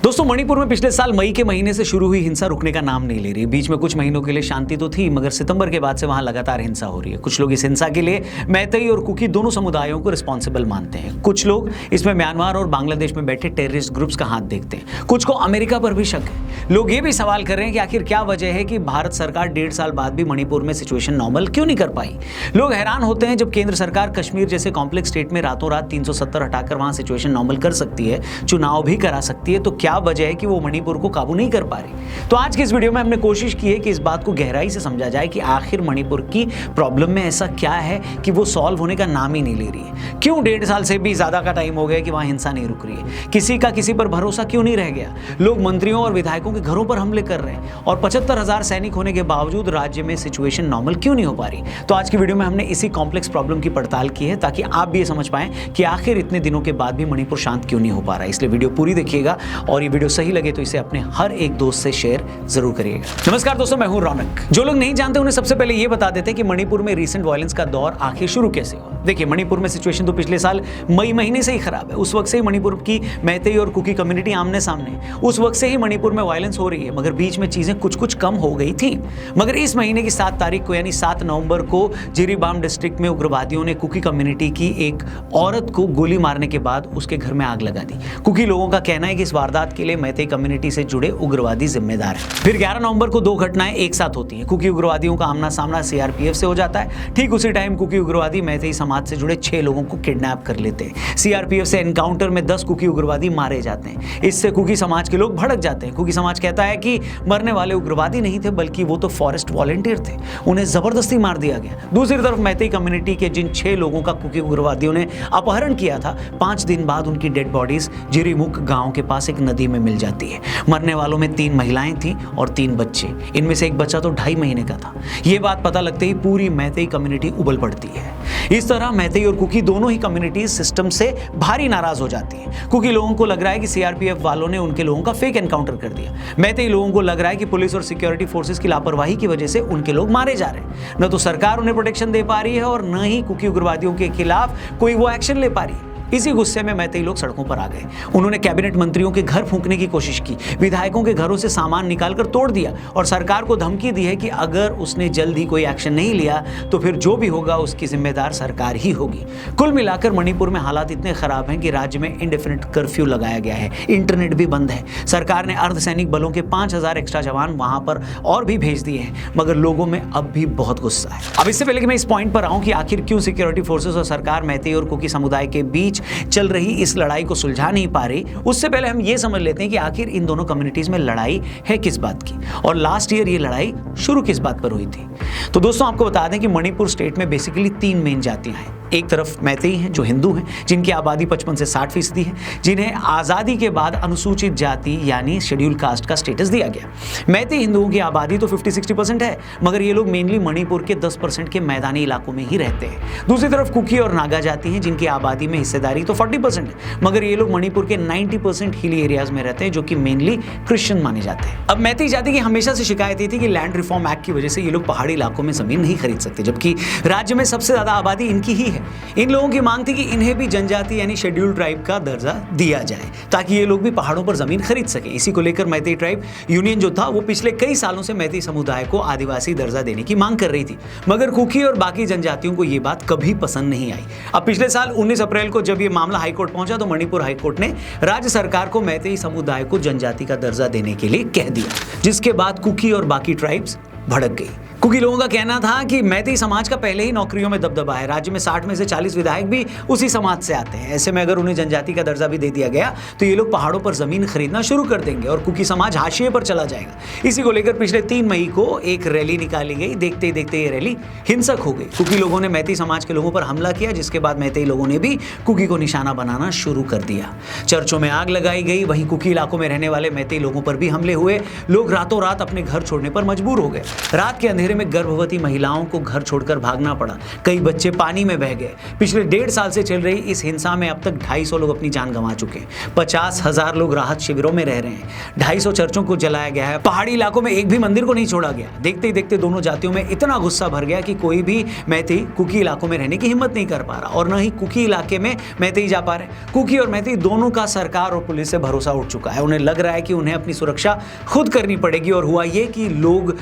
दोस्तों मणिपुर में पिछले साल मई के महीने से शुरू हुई हिंसा रुकने का नाम नहीं ले रही। बीच में कुछ महीनों के लिए शांति तो थी, मगर सितंबर के बाद से वहां लगातार हिंसा हो रही है। कुछ लोग इस हिंसा के लिए मैतेई और कुकी दोनों समुदायों को रिस्पॉन्सिबल मानते हैं। कुछ लोग इसमें म्यांमार और बांग्लादेश में बैठे टेररिस्ट ग्रुप्स का हाथ देखते हैं। कुछ को अमेरिका पर भी शक है। लोग ये भी सवाल कर रहे हैं कि आखिर क्या वजह है कि भारत सरकार 1.5 साल बाद भी मणिपुर में सिचुएशन नॉर्मल क्यों नहीं कर पाई। लोग हैरान होते हैं जब केंद्र सरकार कश्मीर जैसे कॉम्प्लेक्स स्टेट में रातों रात 370 हटाकर वहां सिचुएशन नॉर्मल कर सकती है, चुनाव भी करा सकती है, तो क्या वजह है कि वो मणिपुर को काबू नहीं कर पा रही। तो आज की इस वीडियो में हमने कोशिश की है कि इस बात को गहराई से समझा जाए कि आखिर मणिपुर की प्रॉब्लम में ऐसा क्या है कि वो सॉल्व होने का नाम ही नहीं ले रही है। क्यों 1.5 साल से भी ज्यादा का टाइम हो गया कि वहां हिंसा नहीं रुक रही है। किसी का किसी पर भरोसा क्यों नहीं रह गया। लोग मंत्रियों और विधायकों के घरों पर हमले कर रहे हैं और 75,000 सैनिक होने के बावजूद राज्य में सिचुएशन नॉर्मल क्यों नहीं हो पा रही। तो आज की वीडियो में हमने इसी कॉम्प्लेक्स प्रॉब्लम की पड़ताल की है ताकि आप भी ये समझ पाएं कि आखिर इतने दिनों के बाद भी मणिपुर शांत क्यों नहीं हो पा रहा है। इसलिए वीडियो पूरी देखिएगा और ये वीडियो सही लगे तो इसे अपने हर एक दोस्त से शेयर जरूर करिएगा। नमस्कार दोस्तों, मैं हूं रौनक। जो लोग नहीं जानते उन्हें सबसे पहले ये बता देते कि मणिपुर में रीसेंट वायलेंस का दौर आखिर शुरू कैसे हुआ। देखिए, मणिपुर में सिचुएशन तो पिछले साल मई महीने से ही खराब है। उस वक्त से ही मणिपुर की मैतेई और कुकी कम्युनिटी आमने सामने, उस वक्त से ही मणिपुर में वायलेंस हो रही है, मगर बीच में चीजें कुछ कम हो गई थी। मगर इस महीने की 7 तारीख को यानी 7 नवंबर को जिरीबाम डिस्ट्रिक्ट में उग्रवादियों ने कुकी कम्युनिटी की एक औरत को गोली मारने के बाद उसके घर में आग लगा दी। कुकी लोगों का कहना है कि इस वारदात के लिए मैतेई कम्युनिटी से जुड़े उग्रवादी जिम्मेदार है। फिर 11 नवंबर को 2 घटनाएं एक साथ होती हैं। कुकी उग्रवादियों का आमना सामना सीआरपीएफ से हो जाता है। ठीक उसी टाइम कुकी उग्रवादी मैतेई समाज से जुड़े 6 लोगों को किडनैप कर लेते हैं। सीआरपीएफ से एनकाउंटर में 10 कुकी उग्रवादी मारे जाते हैं। इससे कुकी समाज के लोग भड़क जाते हैं। कुकी समाज कहता है कि मरने वाले उग्रवादी नहीं थे बल्कि वो तो फॉरेस्ट वॉलंटियर थे, उन्हें जबरदस्ती मार दिया गया। दूसरी तरफ मैतेई कम्युनिटी के जिन 6 लोगों का कुकी उग्रवादियों ने अपहरण किया था, 5 दिन बाद उनकी डेड बॉडीज जिरीमुख गांव के पास एक नदी में मिल जाती है। मरने वालों में 3 महिलाएं थीं और 3 बच्चे। इनमें से एक बच्चा तो 2.5 महीने का था। ये बात पता लगते ही पूरी मैतेई कम्युनिटी उबल पड़ती है। इस तरह मैतेई और कुकी दोनों ही कम्युनिटीज सिस्टम से भारी नाराज हो जाती हैं। कुकी लोगों को लग रहा है कि सीआरपीएफ वालों ने उनके लोगों का फेक एनकाउंटर कर दिया। मैतेई लोगों को लग रहा है कि पुलिस और सिक्योरिटी फोर्सेस की लापरवाही की वजह से उनके लोग मारे जा रहे हैं। न तो सरकार उन्हें प्रोटेक्शन दे पा रही है और न ही कुकी उग्रवादियों के खिलाफ कोई वो एक्शन ले पा रही है। इसी गुस्से में मैतेई लोग सड़कों पर आ गए। उन्होंने कैबिनेट मंत्रियों के घर फूंकने की कोशिश की, विधायकों के घरों से सामान निकालकर तोड़ दिया और सरकार को धमकी दी है कि अगर उसने जल्द ही कोई एक्शन नहीं लिया तो फिर जो भी होगा उसकी जिम्मेदार सरकार ही होगी। कुल मिलाकर मणिपुर में हालात इतने खराब हैं कि राज्य में इंडेफिनिट कर्फ्यू लगाया गया है, इंटरनेट भी बंद है। सरकार ने अर्धसैनिक बलों के 5,000 एक्स्ट्रा जवान वहां पर और भी भेज दिए हैं, मगर लोगों में अब भी बहुत गुस्सा है। अब इससे पहले कि मैं इस पॉइंट पर आऊं कि आखिर क्यों सिक्योरिटी फोर्सेस और सरकार मैतेई और कुकी समुदाय के बीच चल रही इस लड़ाई को सुलझा नहीं पा रही, उससे पहले हम ये समझ लेते हैं कि आखिर इन दोनों कम्युनिटीज में लड़ाई है किस बात की और लास्ट ईयर ये लड़ाई शुरू किस बात पर हुई थी। तो दोस्तों आपको बता दें कि मणिपुर स्टेट में बेसिकली 3 मेन जातियां हैं। एक तरफ मैतेई हैं जो हिंदू हैं, जिनकी आबादी 55 से 60% है, जिन्हें आज़ादी के बाद अनुसूचित जाति यानी शेड्यूल कास्ट का स्टेटस दिया गया। मैतेई हिंदुओं की आबादी तो 50-60% है, मगर ये लोग मेनली मणिपुर के 10% के मैदानी इलाकों में ही रहते हैं। दूसरी तरफ कुकी और नागा जाति हैं, जिनकी आबादी में हिस्सेदारी तो 40% है, मगर ये लोग मणिपुर के 90% हिली एरियाज में रहते हैं जो कि मेनली क्रिश्चियन माने जाते हैं। अब मैतेई जाति की हमेशा से शिकायत ये थी कि लैंड रिफॉर्म एक्ट की वजह से ये लोग पहाड़ी इलाकों में जमीन नहीं खरीद सकते, जबकि राज्य में सबसे ज्यादा आबादी इनकी ही है। इन लोगों की मांग थी कि इन्हें भी जनजाति यानी शेड्यूल ट्राइब का दर्जा दिया जाए ताकि ये लोग भी पहाड़ों पर जमीन खरीद सकें। इसी को लेकर मैतेई ट्राइब यूनियन जो था वो पिछले कई सालों से मैतेई समुदाय को आदिवासी दर्जा देने की मांग कर रही थी, मगर कुकी और बाकी जनजातियों को ये बात कभी पसंद नहीं आई। अब पिछले साल 19 अप्रैल को जब ये मामला हाईकोर्ट पहुंचा तो मणिपुर हाईकोर्ट ने राज्य सरकार को मैतेई समुदाय को जनजाति का दर्जा देने के लिए कह दिया, जिसके बाद कुकी और बाकी ट्राइब्स भड़क गई। कुकी लोगों का कहना था कि मैतेई समाज का पहले ही नौकरियों में दबदबा है। राज्य में 60 में से 40 विधायक भी उसी समाज से आते हैं। ऐसे में अगर उन्हें जनजाति का दर्जा भी दे दिया गया तो ये लोग पहाड़ों पर जमीन खरीदना शुरू कर देंगे और कुकी समाज हाशिए पर चला जाएगा। इसी को लेकर पिछले 3 मई को एक रैली निकाली गई। देखते ही देखते ये रैली हिंसक हो गई। कुकी लोगों ने मैतेई समाज के लोगों पर हमला किया, जिसके बाद मैतेई लोगों ने भी कुकी को निशाना बनाना शुरू कर दिया। चर्चों में आग लगाई गई। वहीं कुकी इलाकों में रहने वाले मैतेई लोगों पर भी हमले हुए। लोग रातों रात अपने घर छोड़ने पर मजबूर हो गए। रात के अंधेरे अंधेरे में गर्भवती महिलाओं को घर छोड़कर भागना पड़ा, कई बच्चे पानी में बह गए। पिछले 1.5 साल से चल रही इस हिंसा में अब तक 250 लोग अपनी जान गंवा चुके हैं। 50,000 लोग राहत शिविरों में रह रहे हैं। 250 चर्चों को जलाया गया है। पहाड़ी इलाकों में एक भी मंदिर को नहीं छोड़ा गया। देखते ही देखते दोनों जातियों में इतना गुस्सा भर गया कि कोई भी मैतेई कुकी इलाकों में रहने की हिम्मत नहीं कर पा रहा और न ही कुकी इलाके में मैतेई जा पा रहे। कुकी और मैतेई दोनों का सरकार और पुलिस से भरोसा उठ चुका है। उन्हें लग रहा है कि उन्हें अपनी सुरक्षा खुद करनी पड़ेगी और हुआ ये कि लोग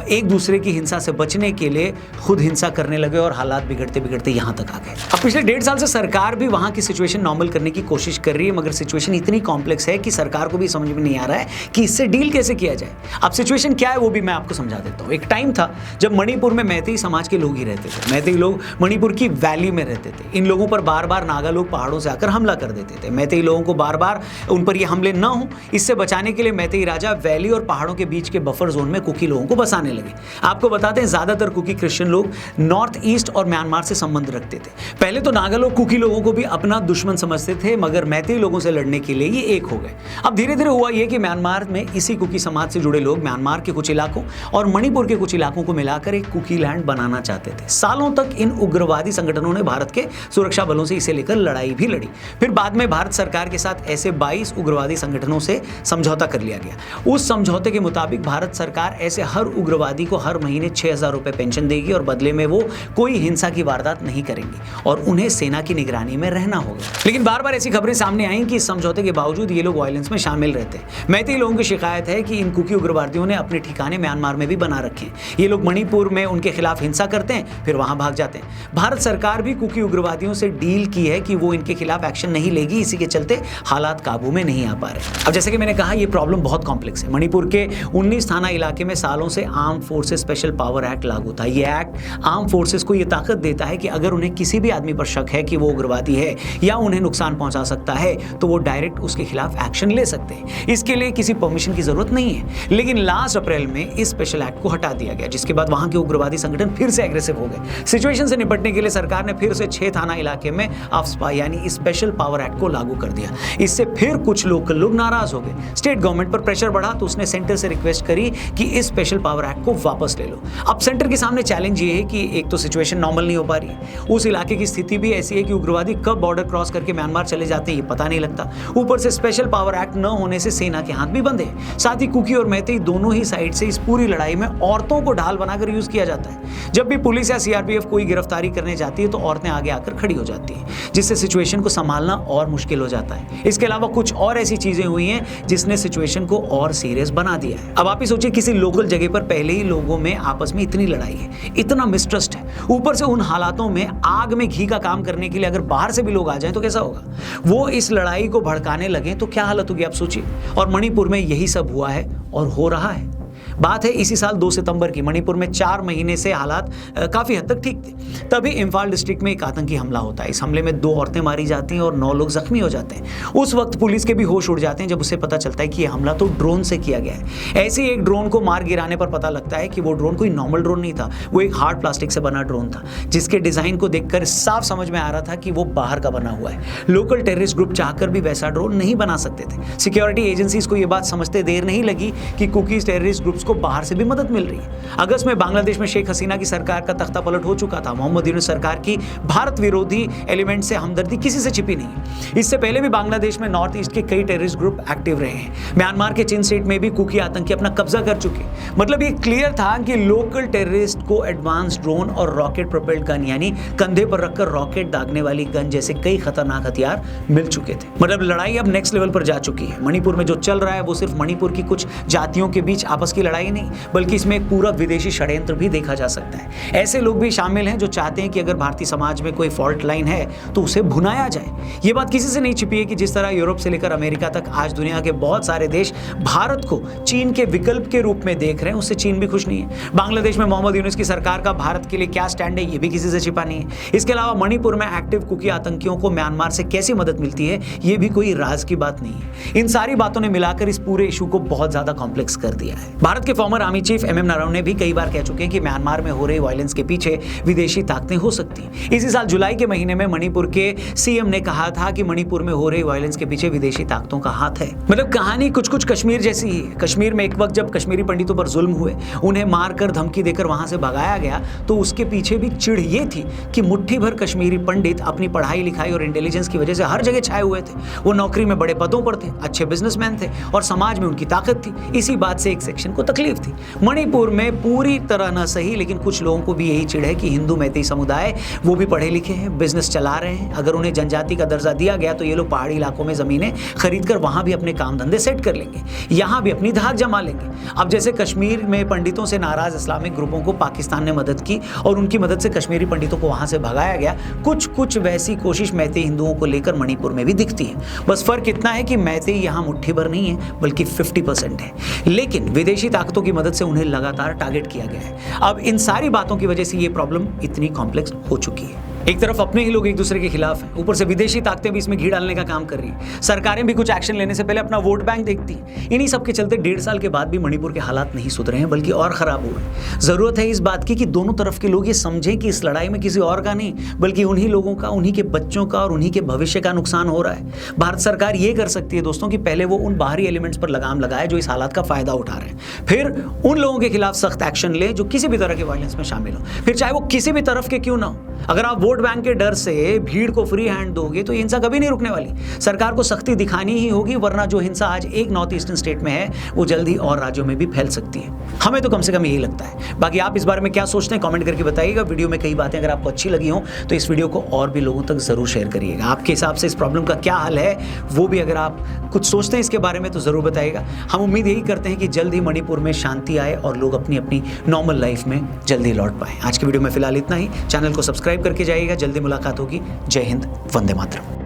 एक दूसरे की हिंसा से बचने के लिए खुद हिंसा करने लगे और हालात बिगड़ते बिगड़ते यहां तक आ गए। अब पिछले 1.5 साल से सरकार भी वहां की सिचुएशन नॉर्मल करने की कोशिश कर रही है, मगर सिचुएशन इतनी कॉम्प्लेक्स है कि सरकार को भी समझ में नहीं आ रहा है कि इससे डील कैसे किया जाए। अब सिचुएशन क्या है वो भी मैं आपको समझा देता हूं। एक टाइम था जब मणिपुर में मैतेई समाज के लोग ही रहते थे। मैतेई लोग मणिपुर की वैली में रहते थे। इन लोगों पर बार बार नागा लोग पहाड़ों से आकर हमला कर देते थे। मैतेई लोगों को बार बार उन पर ये हमले न हो, इससे बचाने के लिए मैतेई राजा वैली और पहाड़ों के बीच के बफर जोन में कुकी लोगों को बसाने लगे। आपको बताते हैं ज्यादातर कुकी क्रिश्चियन लोग नॉर्थ ईस्ट और म्यांमार से संबंध रखते थे। पहले तो नागा लोग कुकी लोगों को भी अपना दुश्मन समझते थे, मगर मैतेई लोगों से लड़ने के लिए ये एक हो गए। अब धीरे धीरे हुआ ये कि म्यांमार में इसी कुकी समाज से जुड़े लोग म्यांमार के कुछ इलाकों और मणिपुर के कुछ इलाकों को मिलाकर एक कुकी लैंड बनाना चाहते थे। सालों तक इन उग्रवादी संगठनों ने भारत के सुरक्षा बलों से इसे लेकर लड़ाई भी लड़ी। फिर बाद में भारत सरकार के साथ ऐसे 22 उग्रवादी संगठनों से समझौता कर लिया गया। उस समझौते के मुताबिक भारत सरकार ऐसे हर उग्रवादी को हर महीने 6,000 रुपए पेंशन देगी और बदले में वो कोई हिंसा की वारदात नहीं करेंगी और उन्हें सेना की निगरानी में रहना होगा। लेकिन बार बार ऐसी खबरें सामने आई कि इस समझौते के बावजूद ये लोग वायलेंस में शामिल रहते हैं। मैतेई लोगों की शिकायत है कि इन कुकी उग्रवादियों ने अपने ठिकाने म्यांमार में भी बना रखे हैं। ये लोग मणिपुर में उनके खिलाफ हिंसा करते हैं, फिर वहां भाग जाते हैं। भारत सरकार भी कुकी उग्रवादियों से डील की है कि वो इनके खिलाफ एक्शन नहीं लेगी, इसी के चलते हालात काबू में नहीं आ पा रहे। अब जैसे कि मैंने कहा, ये प्रॉब्लम बहुत कॉम्प्लेक्स है। मणिपुर के 19 थाना इलाके में सालों से arm forces special power act लागू था। ये एक्ट आर्म फोर्सेस को ये ताकत देता है कि अगर उन्हें किसी भी आदमी पर शक है कि वो उग्रवादी है या उन्हें नुकसान पहुंचा सकता है तो वो डायरेक्ट उसके खिलाफ एक्शन ले सकते हैं। इसके लिए किसी परमिशन की जरूरत नहीं है। लेकिन लास्ट अप्रैल में इस स्पेशल एक्ट को हटा दिया गया, जिसके बाद वहां के उग्रवादी संगठन फिर से एग्रेसिव हो गए। सिचुएशन से निपटने के लिए सरकार ने फिर से 6 थाना इलाके में आफ्स्पा यानी स्पेशल पावर एक्ट को लागू कर दिया। इससे फिर कुछ लोकल लोग नाराज हो गए। स्टेट गवर्नमेंट पर प्रेशर बढ़ा तो उसने सेंटर से रिक्वेस्ट करी कि इस स्पेशल पावर एक्ट को वापस ले लो। अब सेंटर के सामने चैलेंज ये है कि एक तो सिचुएशन नॉर्मल नहीं हो पा रही है, उस इलाके की स्थिति भी ऐसी है कि उग्रवादी कब बॉर्डर क्रॉस करके म्यांमार चले जाते हैं ये पता नहीं लगता। ऊपर से स्पेशल पावर एक्ट न होने से सेना के हाथ भी बंद है। साथ ही कुकी और मैतेई दोनों ही साइड से इस पूरी लड़ाई में औरतों को ढाल बनाकर यूज किया जाता है। जब भी पुलिस या सीआरपीएफ कोई गिरफ्तारी करने जाती है तो औरतें आगे आकर खड़ी हो जाती हैं, जिससे सिचुएशन को संभालना और मुश्किल हो जाता है। इसके अलावा कुछ और ऐसी चीजें हुई हैं जिसने सिचुएशन को और सीरियस बना दिया है। अब आप ही सोचिए, किसी लोकल जगह पर पहले ही लोगों में आपस में इतनी लड़ाई है, इतना मिसट्रस्ट है, ऊपर से उन हालातों में आग में घी का काम करने के लिए अगर बाहर से भी लोग आ जाएं तो कैसा होगा। वो इस लड़ाई को भड़काने लगे तो क्या हालत होगी आप सोचिए। और मणिपुर में यही सब हुआ है और हो रहा है। बात है इसी साल 2 सितंबर की। मणिपुर में 4 महीने से हालात काफी हद तक ठीक थे। तभी इम्फाल डिस्ट्रिक्ट में एक आतंकी हमला होता है। इस हमले में 2 औरतें मारी जाती हैं और 9 लोग जख्मी हो जाते हैं। उस वक्त पुलिस के भी होश उड़ जाते हैं जब उसे पता चलता है कि यह हमला तो ड्रोन से किया गया है। ऐसे ही एक ड्रोन को मार गिराने पर पता लगता है कि वो ड्रोन कोई नॉर्मल ड्रोन नहीं था, वो एक हार्ड प्लास्टिक से बना ड्रोन था, जिसके डिजाइन को देखकर साफ समझ में आ रहा था कि वो बाहर का बना हुआ है। लोकल टेररिस्ट ग्रुप चाहकर भी वैसा ड्रोन नहीं बना सकते थे। सिक्योरिटी एजेंसीज को यह बात समझते देर नहीं लगी कि कुकीज टेररिस्ट ग्रुप्स को बाहर से भी मदद मिल रही है। अगस्त में बांग्लादेश में शेख हसीना की सरकार का तख्ता पलट हो चुका था। मोहम्मद यूनुस सरकार की भारत विरोधी एलिमेंट से हमदर्दी किसी से छिपी नहीं। इससे पहले भी बांग्लादेश में नॉर्थ ईस्ट के कई टेररिस्ट ग्रुप एक्टिव रहे हैं। म्यांमार के चिन स्टेट में भी कुकी आतंकी अपना कब्जा कर चुके। मतलब ये क्लियर था कि लोकल टेररिस्ट को एडवांस ड्रोन और रॉकेट प्रोपेल्ड गन यानी कंधे पर रखकर रॉकेट दागने वाली गन जैसे कई खतरनाक हथियार मिल चुके थे। मतलब लड़ाई अब नेक्स्ट लेवल पर जा चुकी है। मणिपुर में जो चल रहा है वो सिर्फ मणिपुर की कुछ जातियों के बीच आपस की लड़ाई नहीं, बल्कि इसमें एक पूरा विदेशी षड्यंत्र भी देखा जा सकता है। ऐसे लोग भी शामिल हैं जो चाहते हैं कि अगर भारतीय समाज में कोई फॉल्ट लाइन है तो उसे भुनाया जाए। ये बात किसी से नहीं छिपी है कि जिस तरह यूरोप से लेकर अमेरिका तक आज दुनिया के बहुत सारे देश भारत को चीन के विकल्प के रूप में देख रहे हैं, उससे चीन भी खुश नहीं है। बांग्लादेश में मोहम्मद यूनुस की सरकार का भारत के लिए क्या स्टैंड है ये भी किसी से छिपा नहीं है। इसके अलावा मणिपुर में एक्टिव कुकी आतंकियों को म्यांमार से कैसी मदद मिलती है ये भी कोई राज की बात नहीं है। इन सारी बातों ने मिलाकर इस पूरे इशू को बहुत ज्यादा कॉम्प्लेक्स कर दिया है। भारत के farmer army chief MM Naravane ने भी कई बार कह चुके हैं कि म्यांमार में हो रही वायलेंस के पीछे विदेशी ताकतें हो सकती हैं। इसी साल जुलाई के महीने में मणिपुर के CM ने कहा था कि मणिपुर में हो रही वायलेंस के पीछे विदेशी ताकतों का हाथ है। मतलब कहानी कुछ कश्मीर जैसी ही है। कश्मीर में एक वक्त जब कश्मीरी पंडितों पर जुल्म हुए, उन्हें मारकर धमकी देकर वहां से भगाया गया, तो उसके पीछे भी चिढ़ ये थी कि मुट्ठी भर कश्मीरी पंडित अपनी पढ़ाई लिखाई और इंटेलिजेंस की वजह से हर जगह छाए हुए थे। वो नौकरी में बड़े पदों पर थे, अच्छे बिजनेसमैन थे और समाज में उनकी ताकत थी। इसी बात से एक सेक्शन को तकलीफ थी। मणिपुर में पूरी तरह न सही, लेकिन कुछ लोगों को भी यही चिढ़ है कि हिंदू मैतेई समुदाय वो भी पढ़े लिखे हैं, बिजनेस चला रहे हैं। अगर उन्हें जनजाति का दर्जा दिया गया तो ये लोग पहाड़ी इलाकों में जमीनें खरीद कर वहां भी अपने काम धंधे सेट कर लेंगे, यहां भी अपनी धाक जमा लेंगे। अब जैसे कश्मीर में पंडितों से नाराज इस्लामिक ग्रुपों को पाकिस्तान ने मदद की और उनकी मदद से कश्मीरी पंडितों को वहां से भगाया गया, कुछ वैसी कोशिश मैतेई हिंदुओं को लेकर मणिपुर में भी दिखती है। बस फर्क इतना है कि मैतेई यहां मुट्ठी भर नहीं है, बल्कि 50% है। लेकिन विदेशी ताकतों की मदद से उन्हें लगातार टारगेट किया गया है। अब इन सारी बातों की वजह से ये प्रॉब्लम इतनी कॉम्प्लेक्स हो चुकी है। एक तरफ अपने ही लोग एक दूसरे के खिलाफ हैं, ऊपर से विदेशी ताकतें भी इसमें घी डालने का काम कर रही हैं। सरकारें भी कुछ एक्शन लेने से पहले अपना वोट बैंक देखती हैं। इन्हीं सब के चलते 1.5 साल के बाद भी मणिपुर के हालात नहीं सुधरे हैं, बल्कि और खराब हुए हैं। जरूरत है इस बात की कि दोनों तरफ के लोग ये समझें कि इस लड़ाई में किसी और का नहीं, बल्कि उन्हीं लोगों का, उन्हीं के बच्चों का और उन्हीं के भविष्य का नुकसान हो रहा है। भारत सरकार ये कर सकती है दोस्तों कि पहले वो उन बाहरी एलिमेंट्स पर लगाम लगाए जो इस हालात का फायदा उठा रहे हैं, फिर उन लोगों के खिलाफ सख्त एक्शन ले जो किसी भी तरह के वायलेंस में शामिल हो, फिर चाहे वो किसी भी तरफ के क्यों ना हो। अगर आप वोट बैंक के डर से भीड़ को फ्री हैंड दोगे तो ये हिंसा कभी नहीं रुकने वाली। सरकार को सख्ती दिखानी ही होगी, वरना जो हिंसा आज एक नॉर्थ ईस्टर्न स्टेट में है वो जल्दी और राज्यों में भी फैल सकती है। हमें तो कम से कम यही लगता है। बाकी आप इस बारे में क्या सोचते हैं कमेंट करके बताइएगा। वीडियो में कई बातें अगर आपको अच्छी लगी हो तो इस वीडियो को और भी लोगों तक जरूर शेयर करिएगा। आपके हिसाब से इस प्रॉब्लम का क्या हल है, वो भी अगर आप कुछ सोचते हैं इसके बारे में तो जरूर बताइएगा। हम उम्मीद यही करते हैं कि जल्द ही मणिपुर में शांति आए और लोग अपनी अपनी नॉर्मल लाइफ में जल्दी लौट पाए। आज की वीडियो में फिलहाल इतना ही। चैनल को सब्सक्राइब करके जाइएगा। जल्दी मुलाकात होगी। जय हिंद, वंदे मातरम।